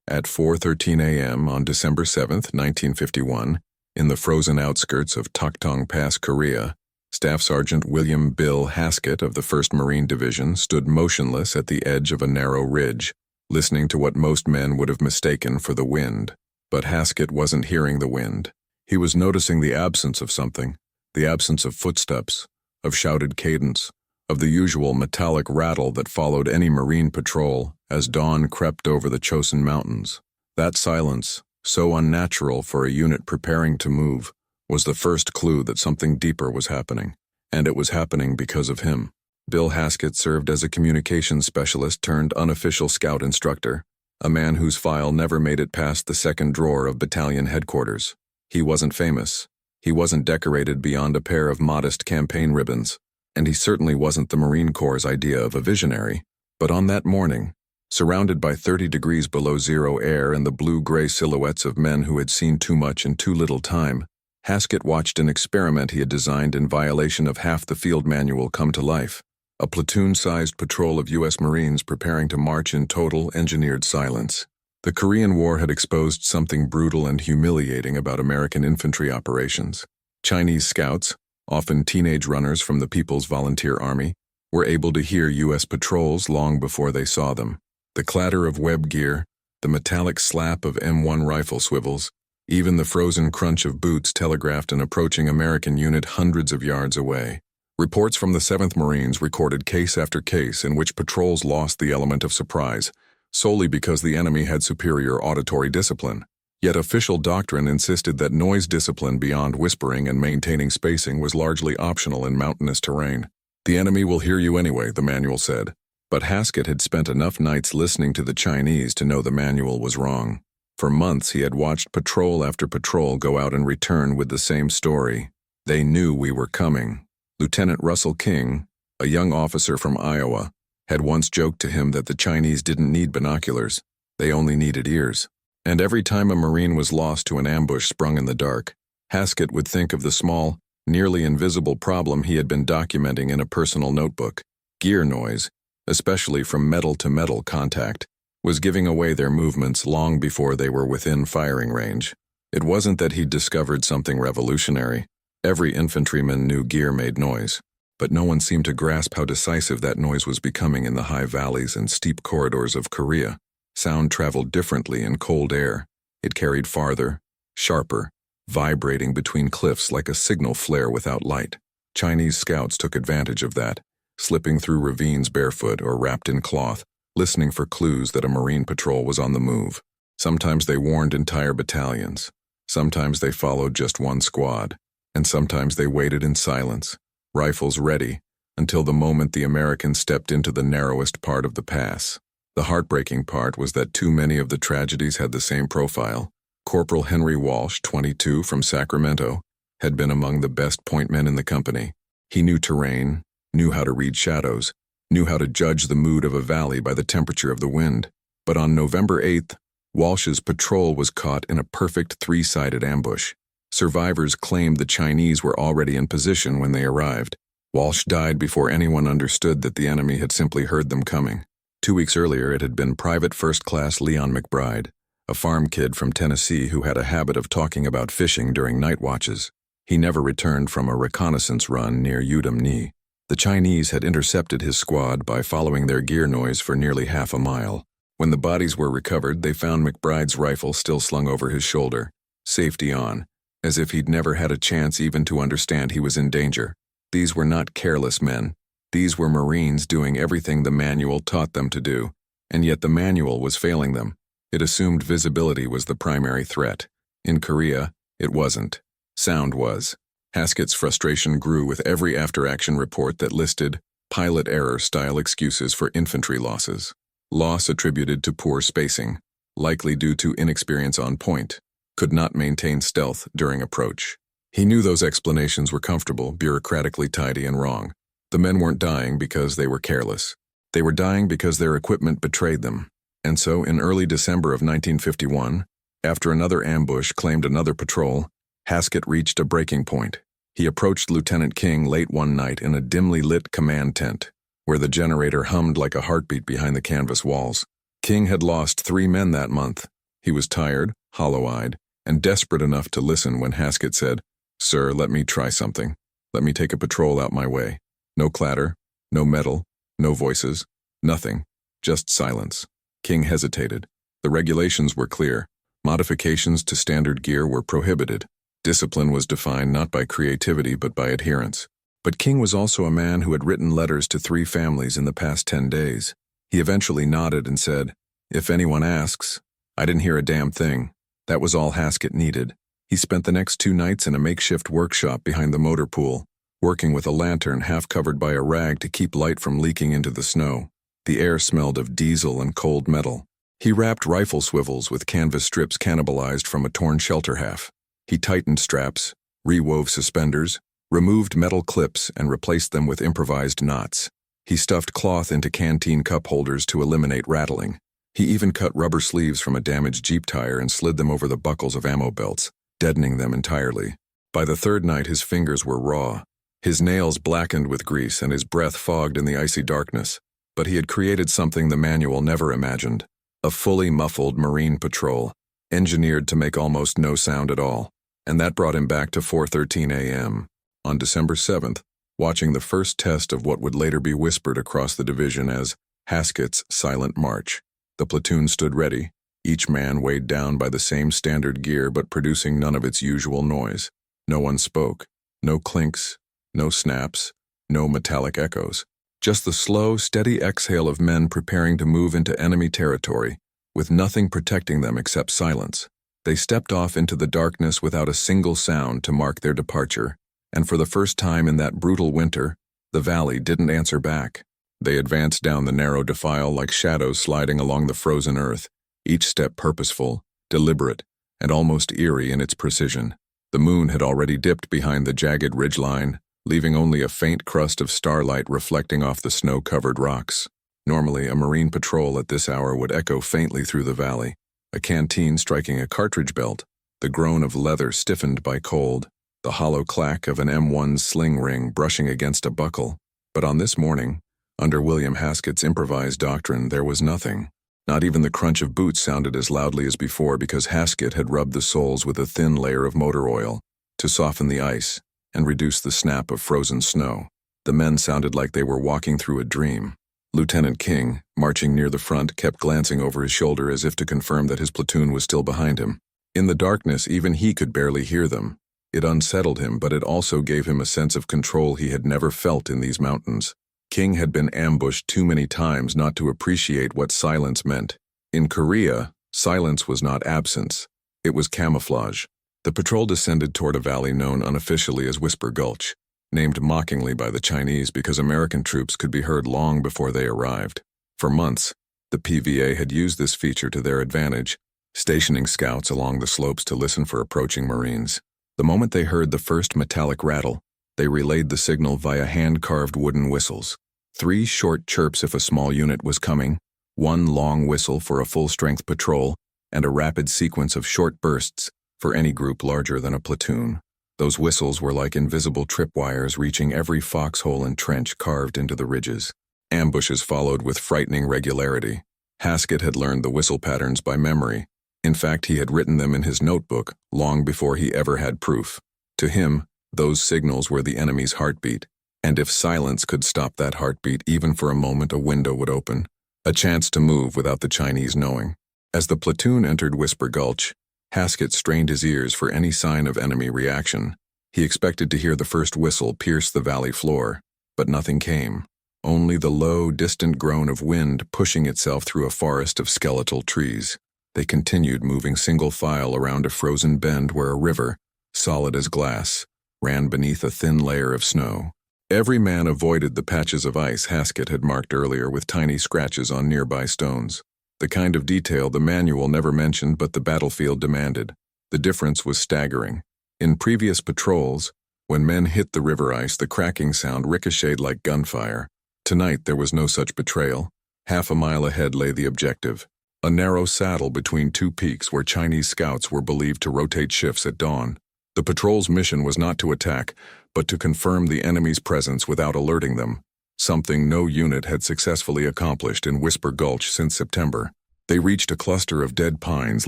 At 4:13 a.m. on December 7, 1951, in the frozen outskirts of Taktong Pass, Korea, Staff Sergeant William Bill Haskett of the 1st Marine Division stood motionless at the edge of a narrow ridge, listening to what most men would have mistaken for the wind. But Haskett wasn't hearing the wind. He was noticing the absence of something, the absence of footsteps, of shouted cadence, of the usual metallic rattle that followed any Marine patrol as dawn crept over the Chosin Mountains. That silence, so unnatural for a unit preparing to move, was the first clue that something deeper was happening, and it was happening because of him. Bill Haskett served as a communications specialist turned unofficial scout instructor, a man whose file never made it past the second drawer of battalion headquarters. He wasn't famous. He wasn't decorated beyond a pair of modest campaign ribbons, and he certainly wasn't the Marine Corps' idea of a visionary. But on that morning, surrounded by 30 degrees below zero air and the blue-gray silhouettes of men who had seen too much in too little time, Haskett watched an experiment he had designed in violation of half the field manual come to life. A platoon-sized patrol of U.S. Marines preparing to march in total engineered silence. The Korean War had exposed something brutal and humiliating about American infantry operations. Chinese scouts, often teenage runners from the People's Volunteer Army, were able to hear U.S. patrols long before they saw them. The clatter of web gear, the metallic slap of M1 rifle swivels, even the frozen crunch of boots telegraphed an approaching American unit hundreds of yards away. Reports from the 7th Marines recorded case after case in which patrols lost the element of surprise, solely because the enemy had superior auditory discipline. Yet official doctrine insisted that noise discipline beyond whispering and maintaining spacing was largely optional in mountainous terrain. The enemy will hear you anyway, the manual said. But Haskett had spent enough nights listening to the Chinese to know the manual was wrong. For months he had watched patrol after patrol go out and return with the same story. They knew we were coming. Lieutenant Russell King, a young officer from Iowa, had once joked to him that the Chinese didn't need binoculars, they only needed ears. And every time a Marine was lost to an ambush sprung in the dark, Haskett would think of the small, nearly invisible problem he had been documenting in a personal notebook. Gear noise, especially from metal-to-metal contact, was giving away their movements long before they were within firing range. It wasn't that he'd discovered something revolutionary. Every infantryman knew gear made noise, but no one seemed to grasp how decisive that noise was becoming in the high valleys and steep corridors of Korea. Sound traveled differently in cold air. It carried farther, sharper, vibrating between cliffs like a signal flare without light. Chinese scouts took advantage of that, slipping through ravines barefoot or wrapped in cloth, listening for clues that a Marine patrol was on the move. Sometimes they warned entire battalions. Sometimes they followed just one squad. And sometimes they waited in silence, rifles ready, until the moment the Americans stepped into the narrowest part of the pass. The heartbreaking part was that too many of the tragedies had the same profile. Corporal Henry Walsh, 22, from Sacramento, had been among the best point men in the company. He knew terrain, knew how to read shadows, knew how to judge the mood of a valley by the temperature of the wind. But on November 8th, Walsh's patrol was caught in a perfect three-sided ambush. Survivors claimed the Chinese were already in position when they arrived. Walsh died before anyone understood that the enemy had simply heard them coming. 2 weeks earlier, it had been Private First Class Leon McBride, a farm kid from Tennessee who had a habit of talking about fishing during night watches. He never returned from a reconnaissance run near Udom Knee. The Chinese had intercepted his squad by following their gear noise for nearly half a mile. When the bodies were recovered, they found McBride's rifle still slung over his shoulder, safety on, as if he'd never had a chance even to understand he was in danger. These were not careless men. These were Marines doing everything the manual taught them to do, and yet the manual was failing them. It assumed visibility was the primary threat. In Korea, it wasn't. Sound was. Haskett's frustration grew with every after-action report that listed pilot error-style excuses for infantry losses. Loss attributed to poor spacing, likely due to inexperience on point. Could not maintain stealth during approach. He knew those explanations were comfortable, bureaucratically tidy, and wrong. The men weren't dying because they were careless. They were dying because their equipment betrayed them. And so, in early December of 1951, after another ambush claimed another patrol, Haskett reached a breaking point. He approached Lieutenant King late one night in a dimly lit command tent, where the generator hummed like a heartbeat behind the canvas walls. King had lost 3 men that month, He was tired, hollow-eyed, and desperate enough to listen when Haskett said, "Sir, let me try something. Let me take a patrol out my way. No clatter, no metal, no voices, nothing, just silence." King hesitated. The regulations were clear. Modifications to standard gear were prohibited. Discipline was defined not by creativity but by adherence. But King was also a man who had written letters to 3 families in the past 10 days. He eventually nodded and said, "If anyone asks, I didn't hear a damn thing." That was all Haskett needed. He spent the next 2 nights in a makeshift workshop behind the motor pool, working with a lantern half covered by a rag to keep light from leaking into the snow. The air smelled of diesel and cold metal. He wrapped rifle swivels with canvas strips cannibalized from a torn shelter half. He tightened straps, rewove suspenders, removed metal clips, and replaced them with improvised knots. He stuffed cloth into canteen cup holders to eliminate rattling. He even cut rubber sleeves from a damaged Jeep tire and slid them over the buckles of ammo belts, deadening them entirely. By the 3rd night, his fingers were raw. His nails blackened with grease and his breath fogged in the icy darkness. But he had created something the manual never imagined. A fully muffled Marine patrol, engineered to make almost no sound at all. And that brought him back to 4:13 a.m. on December 7th, watching the first test of what would later be whispered across the division as Haskett's silent march. The platoon stood ready, each man weighed down by the same standard gear but producing none of its usual noise. No one spoke. No clinks, no snaps, no metallic echoes. Just the slow, steady exhale of men preparing to move into enemy territory, with nothing protecting them except silence. They stepped off into the darkness without a single sound to mark their departure, and for the first time in that brutal winter, the valley didn't answer back. They advanced down the narrow defile like shadows sliding along the frozen earth, each step purposeful, deliberate, and almost eerie in its precision. The moon had already dipped behind the jagged ridgeline, leaving only a faint crust of starlight reflecting off the snow-covered rocks. Normally, a Marine patrol at this hour would echo faintly through the valley, a canteen striking a cartridge belt, the groan of leather stiffened by cold, the hollow clack of an M1 sling ring brushing against a buckle. But on this morning, under William Haskett's improvised doctrine, there was nothing. Not even the crunch of boots sounded as loudly as before because Haskett had rubbed the soles with a thin layer of motor oil to soften the ice and reduce the snap of frozen snow. The men sounded like they were walking through a dream. Lieutenant King, marching near the front, kept glancing over his shoulder as if to confirm that his platoon was still behind him. In the darkness, even he could barely hear them. It unsettled him, but it also gave him a sense of control he had never felt in these mountains. King had been ambushed too many times not to appreciate what silence meant. In Korea, silence was not absence. It was camouflage. The patrol descended toward a valley known unofficially as Whisper Gulch, named mockingly by the Chinese because American troops could be heard long before they arrived. For months, the PVA had used this feature to their advantage, stationing scouts along the slopes to listen for approaching Marines. The moment they heard the first metallic rattle, they relayed the signal via hand-carved wooden whistles. 3 short chirps if a small unit was coming, 1 long whistle for a full-strength patrol, and a rapid sequence of short bursts for any group larger than a platoon. Those whistles were like invisible tripwires reaching every foxhole and trench carved into the ridges. Ambushes followed with frightening regularity. Haskett had learned the whistle patterns by memory. In fact, he had written them in his notebook long before he ever had proof. To him, those signals were the enemy's heartbeat, and if silence could stop that heartbeat even for a moment, a window would open, a chance to move without the Chinese knowing. As the platoon entered Whisper Gulch, Haskett strained his ears for any sign of enemy reaction. He expected to hear the first whistle pierce the valley floor, but nothing came. Only the low, distant groan of wind pushing itself through a forest of skeletal trees. They continued moving single file around a frozen bend where a river, solid as glass, ran beneath a thin layer of snow. Every man avoided the patches of ice Haskett had marked earlier with tiny scratches on nearby stones. The kind of detail the manual never mentioned but the battlefield demanded. The difference was staggering. In previous patrols, when men hit the river ice, the cracking sound ricocheted like gunfire. Tonight there was no such betrayal. Half a mile ahead lay the objective, a narrow saddle between 2 peaks where Chinese scouts were believed to rotate shifts at dawn. The patrol's mission was not to attack, but to confirm the enemy's presence without alerting them, something no unit had successfully accomplished in Whisper Gulch since September. They reached a cluster of dead pines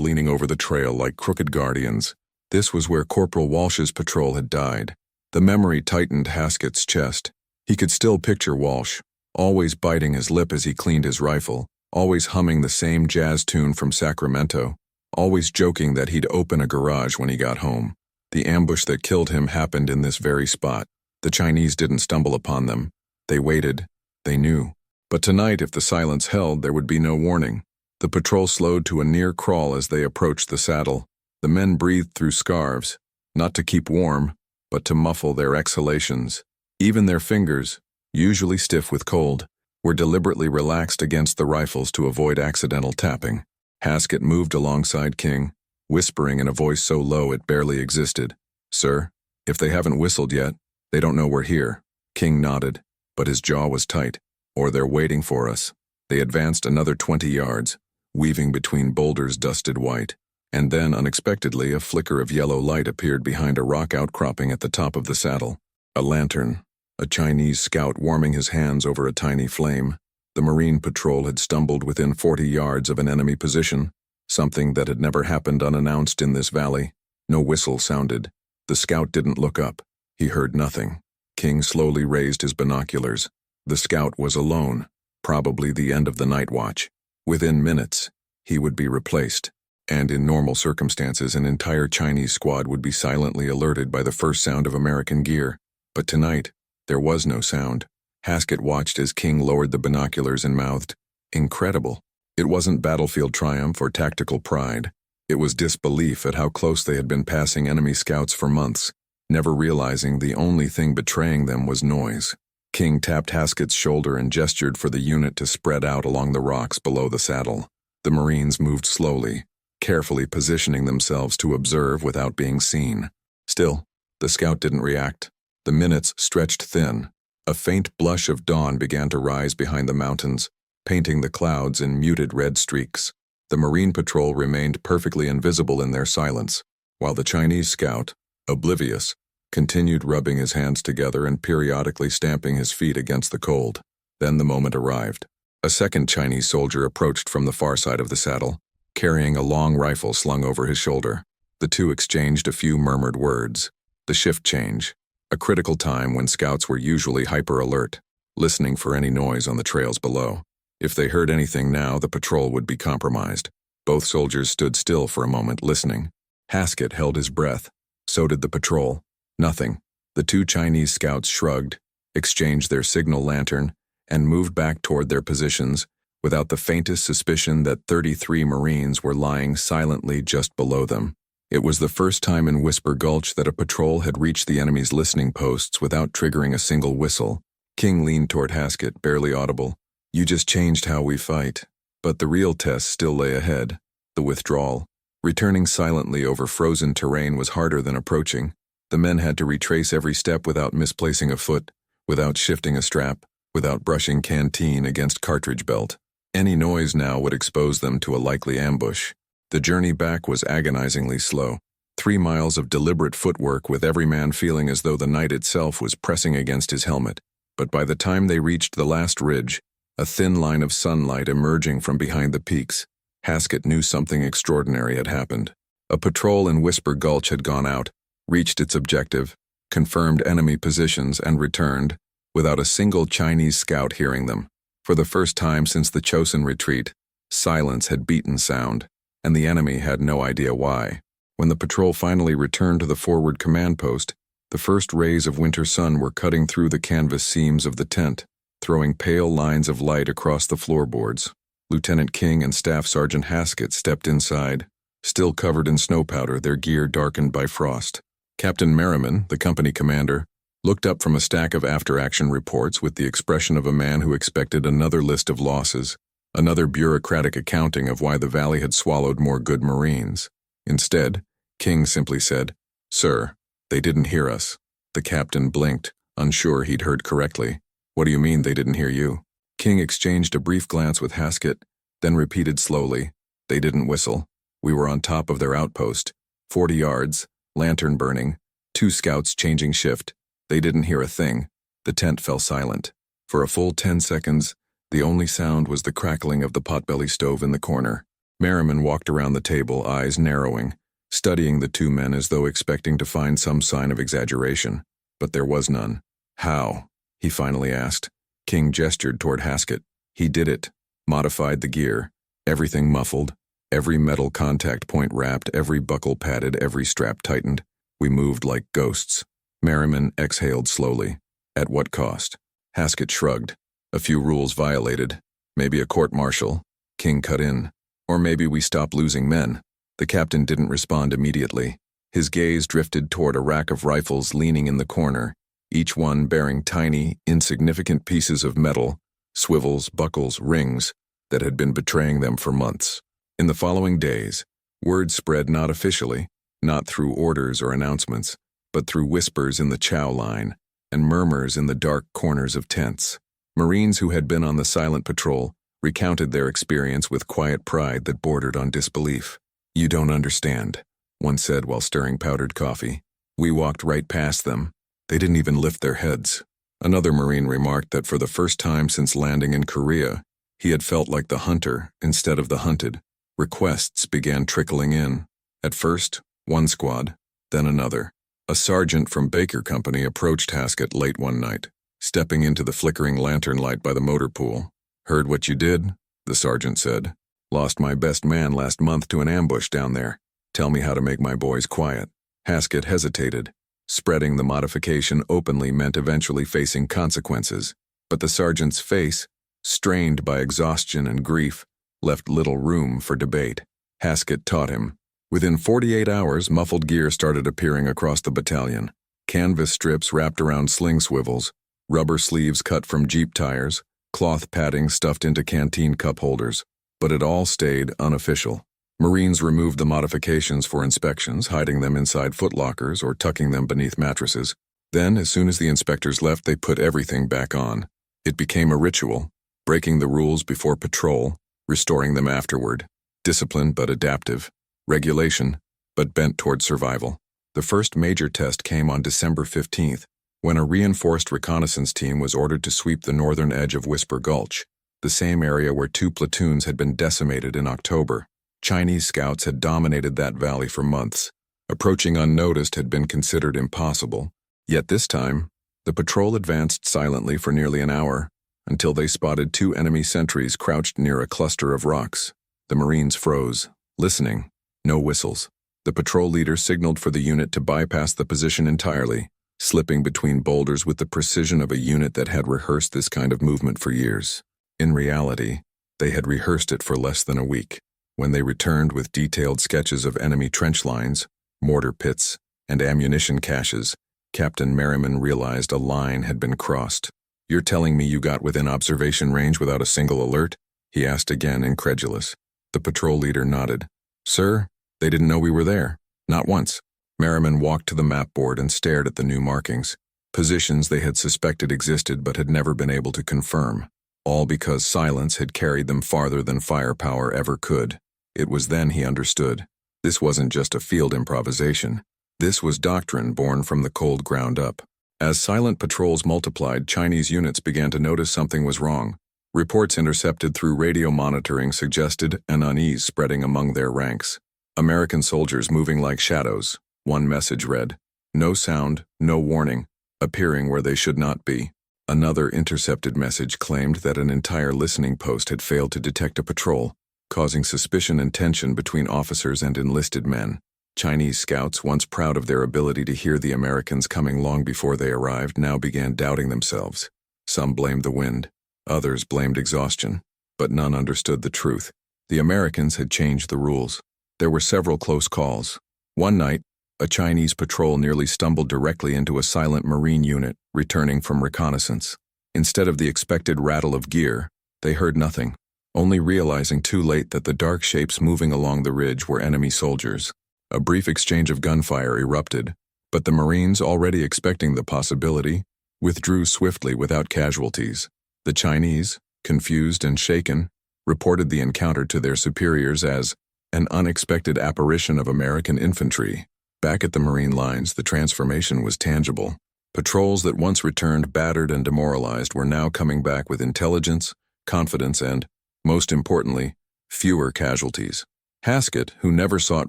leaning over the trail like crooked guardians. This was where Corporal Walsh's patrol had died. The memory tightened Haskett's chest. He could still picture Walsh, always biting his lip as he cleaned his rifle, always humming the same jazz tune from Sacramento, always joking that he'd open a garage when he got home. The ambush that killed him happened in this very spot. The Chinese didn't stumble upon them. They waited. They knew. But tonight, if the silence held, there would be no warning. The patrol slowed to a near crawl as they approached the saddle. The men breathed through scarves, not to keep warm, but to muffle their exhalations. Even their fingers, usually stiff with cold, were deliberately relaxed against the rifles to avoid accidental tapping. Haskett moved alongside King, whispering in a voice so low it barely existed. "Sir, if they haven't whistled yet, they don't know we're here." King nodded, but his jaw was tight. "Or they're waiting for us." They advanced another 20 yards, weaving between boulders dusted white. And then, unexpectedly, a flicker of yellow light appeared behind a rock outcropping at the top of the saddle. A lantern. A Chinese scout warming his hands over a tiny flame. The Marine patrol had stumbled within 40 yards of an enemy position, something that had never happened unannounced in this valley. No whistle sounded. The scout didn't look up. He heard nothing. King slowly raised his binoculars. The scout was alone, probably the end of the night watch. Within minutes, he would be replaced. And in normal circumstances, an entire Chinese squad would be silently alerted by the first sound of American gear. But tonight, there was no sound. Haskett watched as King lowered the binoculars and mouthed, "Incredible." It wasn't battlefield triumph or tactical pride. It was disbelief at how close they had been passing enemy scouts for months, never realizing the only thing betraying them was noise. King tapped Haskett's shoulder and gestured for the unit to spread out along the rocks below the saddle. The Marines moved slowly, carefully positioning themselves to observe without being seen. Still, the scout didn't react. The minutes stretched thin. A faint blush of dawn began to rise behind the mountains, painting the clouds in muted red streaks. The Marine patrol remained perfectly invisible in their silence, while the Chinese scout, oblivious, continued rubbing his hands together and periodically stamping his feet against the cold. Then the moment arrived. A second Chinese soldier approached from the far side of the saddle, carrying a long rifle slung over his shoulder. The two exchanged a few murmured words. The shift change, a critical time when scouts were usually hyper-alert, listening for any noise on the trails below. If they heard anything now, the patrol would be compromised. Both soldiers stood still for a moment, listening. Haskett held his breath. So did the patrol. Nothing. The two Chinese scouts shrugged, exchanged their signal lantern, and moved back toward their positions, without the faintest suspicion that 33 Marines were lying silently just below them. It was the first time in Whisper Gulch that a patrol had reached the enemy's listening posts without triggering a single whistle. King leaned toward Haskett, barely audible. "You just changed how we fight." But the real test still lay ahead. The withdrawal. Returning silently over frozen terrain was harder than approaching. The men had to retrace every step without misplacing a foot, without shifting a strap, without brushing canteen against cartridge belt. Any noise now would expose them to a likely ambush. The journey back was agonizingly slow. 3 miles of deliberate footwork with every man feeling as though the night itself was pressing against his helmet. But by the time they reached the last ridge, a thin line of sunlight emerging from behind the peaks, Haskett knew something extraordinary had happened. A patrol in Whisper Gulch had gone out, reached its objective, confirmed enemy positions, and returned, without a single Chinese scout hearing them. For the first time since the Chosin retreat, silence had beaten sound, and the enemy had no idea why. When the patrol finally returned to the forward command post, the first rays of winter sun were cutting through the canvas seams of the tent, throwing pale lines of light across the floorboards. Lieutenant King and Staff Sergeant Haskett stepped inside, still covered in snow powder, their gear darkened by frost. Captain Merriman, the company commander, looked up from a stack of after-action reports with the expression of a man who expected another list of losses, another bureaucratic accounting of why the valley had swallowed more good Marines. Instead, King simply said, "Sir, they didn't hear us." The captain blinked, unsure he'd heard correctly. "What do you mean they didn't hear you?" King exchanged a brief glance with Haskett, then repeated slowly, "They didn't whistle. We were on top of their outpost, 40 yards, lantern burning, 2 scouts changing shift. They didn't hear a thing." The tent fell silent. For a full 10 seconds, the only sound was the crackling of the potbelly stove in the corner. Merriman walked around the table, eyes narrowing, studying the two men as though expecting to find some sign of exaggeration. But there was none. "How?" he finally asked. King gestured toward Haskett. "He did it. Modified the gear. Everything muffled. Every metal contact point wrapped, every buckle padded, every strap tightened. We moved like ghosts." Merriman exhaled slowly. "At what cost?" Haskett shrugged. "A few rules violated. Maybe a court-martial." King cut in. "Or maybe we stop losing men." The captain didn't respond immediately. His gaze drifted toward a rack of rifles leaning in the corner, each one bearing tiny, insignificant pieces of metal, swivels, buckles, rings, that had been betraying them for months. In the following days, word spread not officially, not through orders or announcements, but through whispers in the chow line and murmurs in the dark corners of tents. Marines who had been on the silent patrol recounted their experience with quiet pride that bordered on disbelief. "You don't understand," one said while stirring powdered coffee. "We walked right past them. They didn't even lift their heads." Another Marine remarked that for the first time since landing in Korea, he had felt like the hunter instead of the hunted. Requests began trickling in. At first, one squad, then another. A sergeant from Baker Company approached Haskett late one night, stepping into the flickering lantern light by the motor pool. "Heard what you did?" the sergeant said. "Lost my best man last month to an ambush down there. Tell me how to make my boys quiet." Haskett hesitated. Spreading the modification openly meant eventually facing consequences, but the sergeant's face, strained by exhaustion and grief, left little room for debate. Haskett taught him. Within 48 hours, muffled gear started appearing across the battalion. Canvas strips wrapped around sling swivels, rubber sleeves cut from Jeep tires, cloth padding stuffed into canteen cup holders. But it all stayed unofficial. Marines removed the modifications for inspections, hiding them inside footlockers or tucking them beneath mattresses. Then, as soon as the inspectors left, they put everything back on. It became a ritual, breaking the rules before patrol, restoring them afterward. Discipline but adaptive. Regulation, but bent toward survival. The first major test came on December 15th, when a reinforced reconnaissance team was ordered to sweep the northern edge of Whisper Gulch, the same area where 2 platoons had been decimated in October. Chinese scouts had dominated that valley for months. Approaching unnoticed had been considered impossible. Yet this time, the patrol advanced silently for nearly an hour, until they spotted 2 enemy sentries crouched near a cluster of rocks. The Marines froze, listening. No whistles. The patrol leader signaled for the unit to bypass the position entirely, slipping between boulders with the precision of a unit that had rehearsed this kind of movement for years. In reality, they had rehearsed it for less than a week. When they returned with detailed sketches of enemy trench lines, mortar pits, and ammunition caches, Captain Merriman realized a line had been crossed. "You're telling me you got within observation range without a single alert?" he asked again, incredulous. The patrol leader nodded. "Sir, they didn't know we were there. Not once." Merriman walked to the map board and stared at the new markings. Positions they had suspected existed but had never been able to confirm. All because silence had carried them farther than firepower ever could. It was then he understood. This wasn't just a field improvisation. This was doctrine born from the cold ground up. As silent patrols multiplied, Chinese units began to notice something was wrong. Reports intercepted through radio monitoring suggested an unease spreading among their ranks. "American soldiers moving like shadows," one message read. "No sound, no warning, appearing where they should not be." Another intercepted message claimed that an entire listening post had failed to detect a patrol, causing suspicion and tension between officers and enlisted men. Chinese scouts, once proud of their ability to hear the Americans coming long before they arrived, now began doubting themselves. Some blamed the wind. Others blamed exhaustion, but none understood the truth. The Americans had changed the rules. There were several close calls. One night, a Chinese patrol nearly stumbled directly into a silent Marine unit returning from reconnaissance. Instead of the expected rattle of gear, they heard nothing, only realizing too late that the dark shapes moving along the ridge were enemy soldiers. A brief exchange of gunfire erupted, but the Marines, already expecting the possibility, withdrew swiftly without casualties. The Chinese, confused and shaken, reported the encounter to their superiors as an unexpected apparition of American infantry. Back at the Marine lines, the transformation was tangible. Patrols that once returned battered and demoralized were now coming back with intelligence, confidence, and, most importantly, fewer casualties. Haskett, who never sought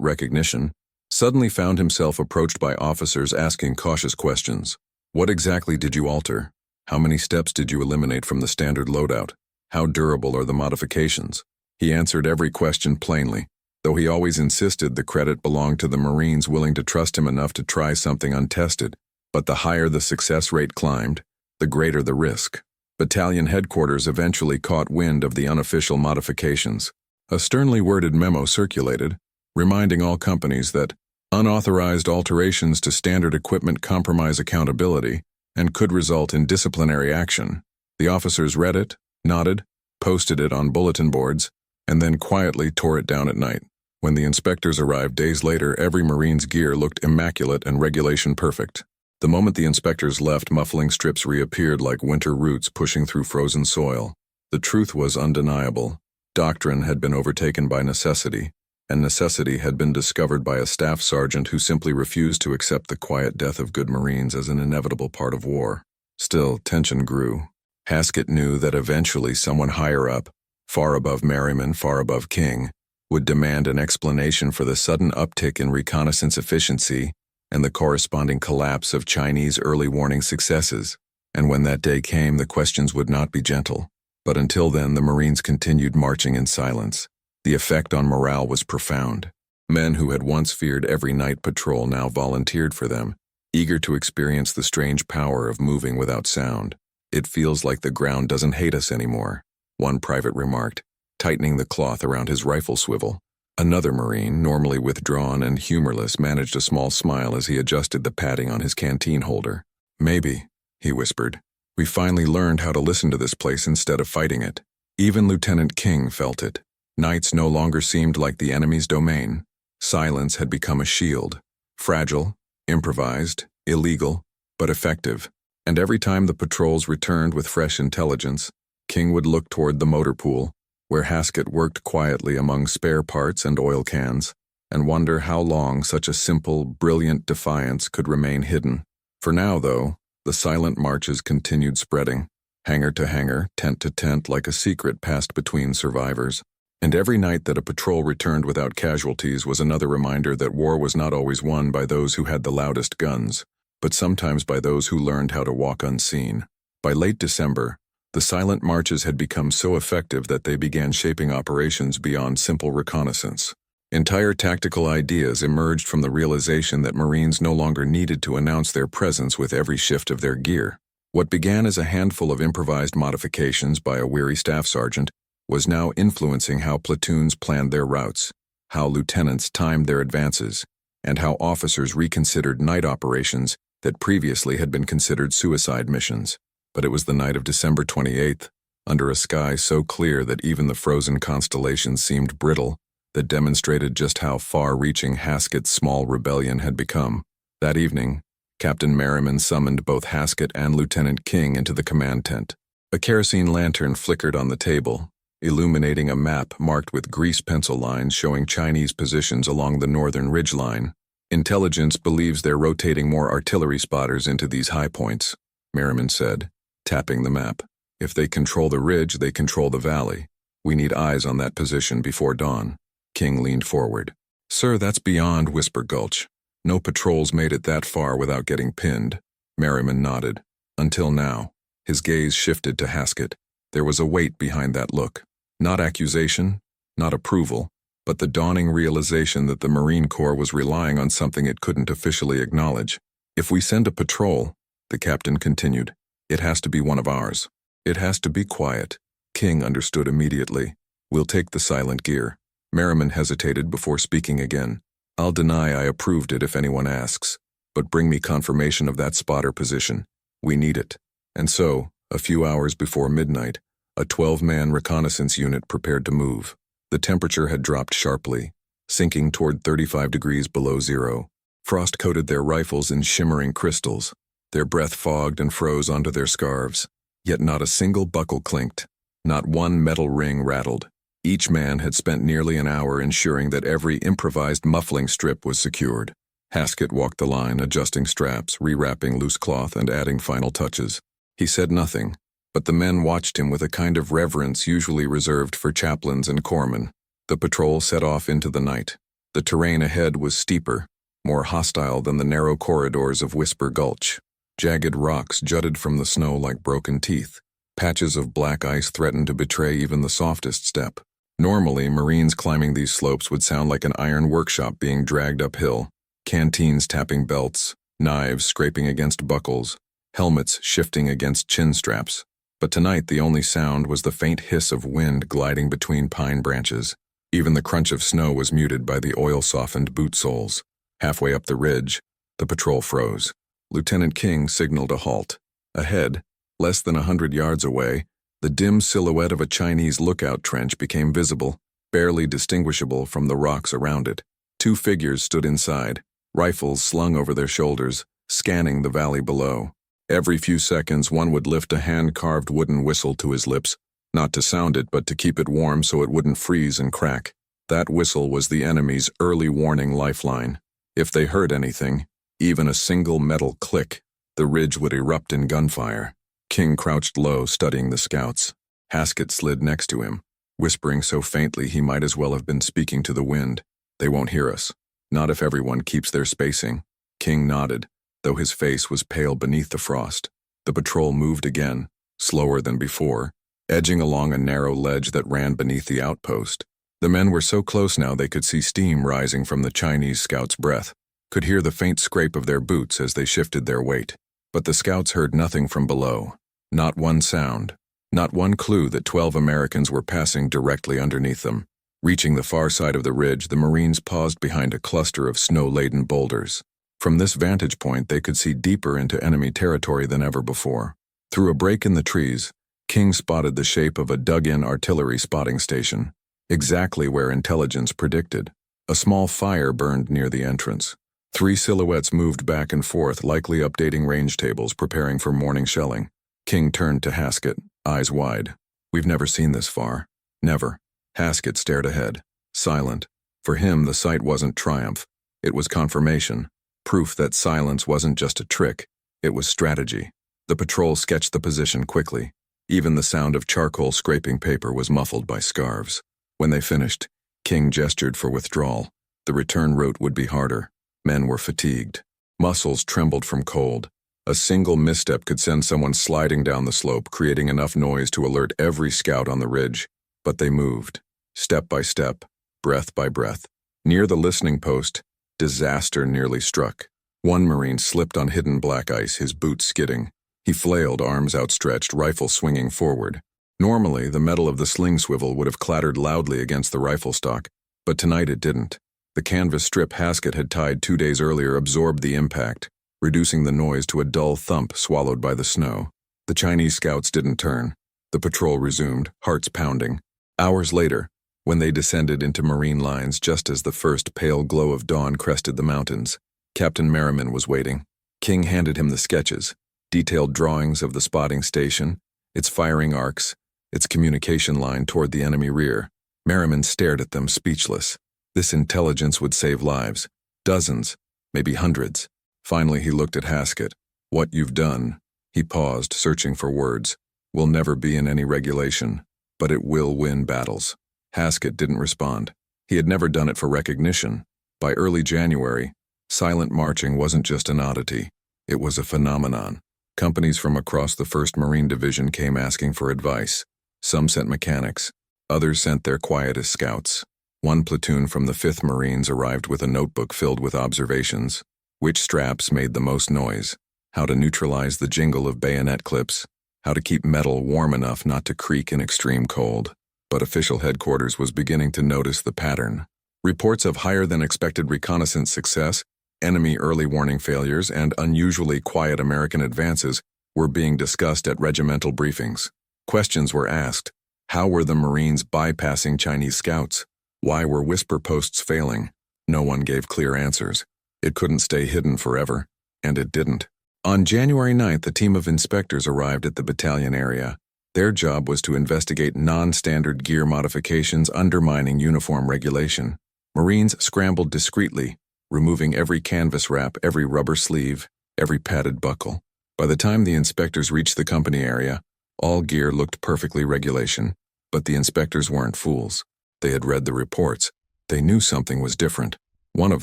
recognition, suddenly found himself approached by officers asking cautious questions. What exactly did you alter? How many steps did you eliminate from the standard loadout? How durable are the modifications? He answered every question plainly, though he always insisted the credit belonged to the Marines willing to trust him enough to try something untested. But the higher the success rate climbed, the greater the risk. Battalion headquarters eventually caught wind of the unofficial modifications. A sternly worded memo circulated, reminding all companies that unauthorized alterations to standard equipment compromise accountability and could result in disciplinary action. The officers read it, nodded, posted it on bulletin boards, and then quietly tore it down at night. When the inspectors arrived days later, every Marine's gear looked immaculate and regulation perfect. The moment the inspectors left, muffling strips reappeared like winter roots pushing through frozen soil. The truth was undeniable. Doctrine had been overtaken by necessity, and necessity had been discovered by a staff sergeant who simply refused to accept the quiet death of good Marines as an inevitable part of war. Still, tension grew. Haskett knew that eventually someone higher up, far above Merriman, far above King, would demand an explanation for the sudden uptick in reconnaissance efficiency and the corresponding collapse of Chinese early warning successes. And when that day came, the questions would not be gentle. But until then, the Marines continued marching in silence. The effect on morale was profound. Men who had once feared every night patrol now volunteered for them, eager to experience the strange power of moving without sound. It feels like the ground doesn't hate us anymore, one private remarked, tightening the cloth around his rifle swivel. Another Marine, normally withdrawn and humorless, managed a small smile as he adjusted the padding on his canteen holder. Maybe, he whispered, we finally learned how to listen to this place instead of fighting it. Even Lieutenant King felt it. Nights no longer seemed like the enemy's domain. Silence had become a shield. Fragile, improvised, illegal, but effective. And every time the patrols returned with fresh intelligence, King would look toward the motor pool, where Haskett worked quietly among spare parts and oil cans, and wonder how long such a simple, brilliant defiance could remain hidden. For now, though, the silent marches continued spreading, hangar to hangar, tent to tent, like a secret passed between survivors. And every night that a patrol returned without casualties was another reminder that war was not always won by those who had the loudest guns, but sometimes by those who learned how to walk unseen. By late December, the silent marches had become so effective that they began shaping operations beyond simple reconnaissance. Entire tactical ideas emerged from the realization that Marines no longer needed to announce their presence with every shift of their gear. What began as a handful of improvised modifications by a weary staff sergeant was now influencing how platoons planned their routes, how lieutenants timed their advances, and how officers reconsidered night operations that previously had been considered suicide missions. But it was the night of December 28th, under a sky so clear that even the frozen constellations seemed brittle, that demonstrated just how far-reaching Haskett's small rebellion had become. That evening, Captain Merriman summoned both Haskett and Lieutenant King into the command tent. A kerosene lantern flickered on the table, illuminating a map marked with grease pencil lines showing Chinese positions along the northern ridgeline. Intelligence believes they're rotating more artillery spotters into these high points, Merriman said, tapping the map. If they control the ridge, they control the valley. We need eyes on that position before dawn. King leaned forward. Sir, that's beyond Whisper Gulch. No patrols made it that far without getting pinned. Merriman nodded. Until now. His gaze shifted to Haskett. There was a weight behind that look. Not accusation, not approval, but the dawning realization that the Marine Corps was relying on something it couldn't officially acknowledge. If we send a patrol, the captain continued, it has to be one of ours. It has to be quiet. King understood immediately. We'll take the silent gear. Merriman hesitated before speaking again. I'll deny I approved it if anyone asks, but bring me confirmation of that spotter position. We need it. And so, a few hours before midnight, a 12-man reconnaissance unit prepared to move. The temperature had dropped sharply, sinking toward 35 degrees below zero. Frost coated their rifles in shimmering crystals. Their breath fogged and froze onto their scarves. Yet not a single buckle clinked. Not one metal ring rattled. Each man had spent nearly an hour ensuring that every improvised muffling strip was secured. Haskett walked the line, adjusting straps, rewrapping loose cloth, and adding final touches. He said nothing, but the men watched him with a kind of reverence usually reserved for chaplains and corpsmen. The patrol set off into the night. The terrain ahead was steeper, more hostile than the narrow corridors of Whisper Gulch. Jagged rocks jutted from the snow like broken teeth. Patches of black ice threatened to betray even the softest step. Normally, Marines climbing these slopes would sound like an iron workshop being dragged uphill, canteens tapping belts, knives scraping against buckles, helmets shifting against chin straps. But tonight the only sound was the faint hiss of wind gliding between pine branches. Even the crunch of snow was muted by the oil-softened boot soles. Halfway up the ridge, the patrol froze. Lieutenant King signaled a halt. Ahead, less than 100 yards away, the dim silhouette of a Chinese lookout trench became visible, barely distinguishable from the rocks around it. Two figures stood inside, rifles slung over their shoulders, scanning the valley below. Every few seconds, one would lift a hand-carved wooden whistle to his lips, not to sound it, but to keep it warm so it wouldn't freeze and crack. That whistle was the enemy's early warning lifeline. If they heard anything, even a single metal click, the ridge would erupt in gunfire. King crouched low, studying the scouts. Haskett slid next to him, whispering so faintly he might as well have been speaking to the wind. They won't hear us. Not if everyone keeps their spacing. King nodded, though his face was pale beneath the frost. The patrol moved again, slower than before, edging along a narrow ledge that ran beneath the outpost. The men were so close now they could see steam rising from the Chinese scouts' breath, could hear the faint scrape of their boots as they shifted their weight. But the scouts heard nothing from below. Not one sound. Not one clue that 12 Americans were passing directly underneath them. Reaching the far side of the ridge, the Marines paused behind a cluster of snow-laden boulders. From this vantage point, they could see deeper into enemy territory than ever before. Through a break in the trees, King spotted the shape of a dug-in artillery spotting station, exactly where intelligence predicted. A small fire burned near the entrance. 3 silhouettes moved back and forth, likely updating range tables, preparing for morning shelling. King turned to Haskett, eyes wide. "We've never seen this far." "Never." Haskett stared ahead, silent. For him, the sight wasn't triumph. It was confirmation, proof that silence wasn't just a trick, it was strategy. The patrol sketched the position quickly. Even the sound of charcoal scraping paper was muffled by scarves. When they finished, King gestured for withdrawal. The return route would be harder. Men were fatigued. Muscles trembled from cold. A single misstep could send someone sliding down the slope, creating enough noise to alert every scout on the ridge. But they moved, step by step, breath by breath. Near the listening post, disaster nearly struck. One Marine slipped on hidden black ice, his boots skidding. He flailed, arms outstretched, rifle swinging forward. Normally, the metal of the sling swivel would have clattered loudly against the rifle stock, but tonight it didn't. The canvas strip Haskett had tied 2 days earlier absorbed the impact, reducing the noise to a dull thump swallowed by the snow. The Chinese scouts didn't turn. The patrol resumed, hearts pounding. Hours later, when they descended into Marine lines just as the first pale glow of dawn crested the mountains, Captain Merriman was waiting. King handed him the sketches, detailed drawings of the spotting station, its firing arcs, its communication line toward the enemy rear. Merriman stared at them, speechless. This intelligence would save lives. Dozens, maybe hundreds. Finally, he looked at Haskett. "What you've done," he paused, searching for words, "will never be in any regulation, but it will win battles." Haskett didn't respond. He had never done it for recognition. By early January, silent marching wasn't just an oddity. It was a phenomenon. Companies from across the 1st Marine Division came asking for advice. Some sent mechanics. Others sent their quietest scouts. One platoon from the 5th Marines arrived with a notebook filled with observations. Which straps made the most noise, how to neutralize the jingle of bayonet clips, how to keep metal warm enough not to creak in extreme cold. But official headquarters was beginning to notice the pattern. Reports of higher-than-expected reconnaissance success, enemy early warning failures, and unusually quiet American advances were being discussed at regimental briefings. Questions were asked. How were the Marines bypassing Chinese scouts? Why were whisper posts failing? No one gave clear answers. It couldn't stay hidden forever, and it didn't. On January 9th, a team of inspectors arrived at the battalion area. Their job was to investigate non-standard gear modifications undermining uniform regulation. Marines scrambled discreetly, removing every canvas wrap, every rubber sleeve, every padded buckle. By the time the inspectors reached the company area, all gear looked perfectly regulation, but the inspectors weren't fools. They had read the reports. They knew something was different. One of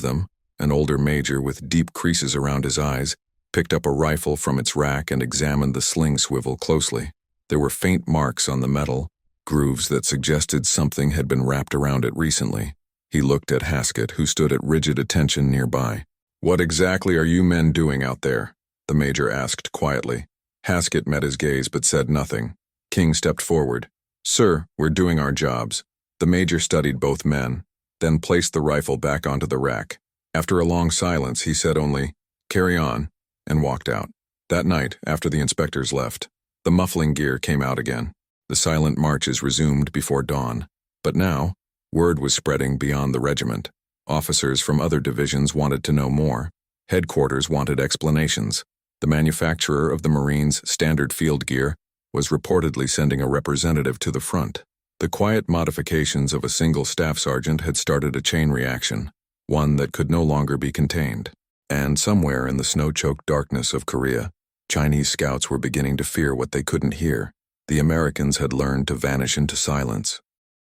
them, an older major with deep creases around his eyes, picked up a rifle from its rack and examined the sling swivel closely. There were faint marks on the metal, grooves that suggested something had been wrapped around it recently. He looked at Haskett, who stood at rigid attention nearby. "What exactly are you men doing out there?" the major asked quietly. Haskett met his gaze but said nothing. King stepped forward. "Sir, we're doing our jobs." The major studied both men, then placed the rifle back onto the rack. After a long silence, he said only, "Carry on," and walked out. That night, after the inspectors left, the muffling gear came out again. The silent marches resumed before dawn. But now, word was spreading beyond the regiment. Officers from other divisions wanted to know more. Headquarters wanted explanations. The manufacturer of the Marines' standard field gear was reportedly sending a representative to the front. The quiet modifications of a single staff sergeant had started a chain reaction, one that could no longer be contained. And somewhere in the snow-choked darkness of Korea, Chinese scouts were beginning to fear what they couldn't hear. The Americans had learned to vanish into silence.